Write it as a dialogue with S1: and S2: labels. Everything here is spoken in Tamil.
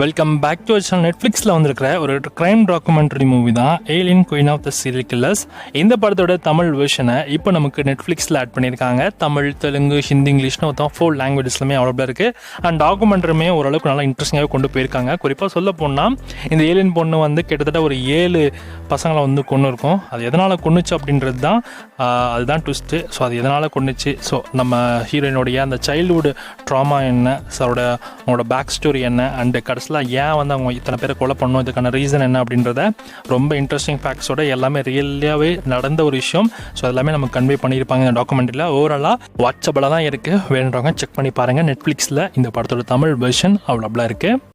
S1: Welcome back to channel. நெட்ஃப்ளிக்ஸில் வந்திருக்கிற ஒரு கிரைம் டாக்குமெண்ட்ரி மூவி தான் alien queen of the serial killers. இந்த படத்தோட தமிழ் வெர்ஷனை இப்போ நமக்கு நெட்ஃப்ளிக்ஸில் ஆட் பண்ணியிருக்காங்க. தமிழ், தெலுங்கு, ஹிந்தி, இங்கிலீஷ்னு மொத்தம் 4 லாங்குவேஜஸ்லுமே அவைலபிளாக இருக்குது. அண்ட் டாக்குமெண்ட்ரியுமே ஓரளவுக்கு நல்லா இன்ட்ரெஸ்டிங்காகவே கொண்டு போயிருக்காங்க. குறிப்பாக சொல்ல போனால் இந்த ஏலியன் பொண்ணு வந்து கிட்டத்தட்ட ஒரு 7 பசங்களை வந்து கொண்டு இருக்கும். அது எதனால் கொண்டுச்சு அப்படின்றது தான் அதுதான் ட்விஸ்ட்டு. ஸோ அது எதனால் கொண்டுச்சு, ஸோ நம்ம ஹீரோயினுடைய அந்த சைல்டுஹுட் ட்ராமா என்ன, ஸோ அவங்களோட பேக் ஸ்டோரி என்ன, அண்டு கடைசியில் ஏன் வந்து அவங்க இத்தனை பேரை கொலை பண்ணணும், இதுக்கான ரீசன் என்ன அப்படின்றத ரொம்ப இன்ட்ரெஸ்டிங் ஃபேக்ட்ஸோட எல்லாமே ரியலாகவே நடந்த ஒரு விஷயம். ஸோ எல்லாமே நமக்கு கன்வே பண்ணியிருப்பாங்க இந்த டாக்குமெண்ட்ரியில். ஓவராலாக வாட்சபிளாக தான் இருக்குது. வேணுன்றவங்க செக் பண்ணி பாருங்கள். நெட்ஃப்ளிக்ஸில் இந்த படத்தோட தமிழ் வெர்ஷன் அவ்வளோலாம் இருக்குது.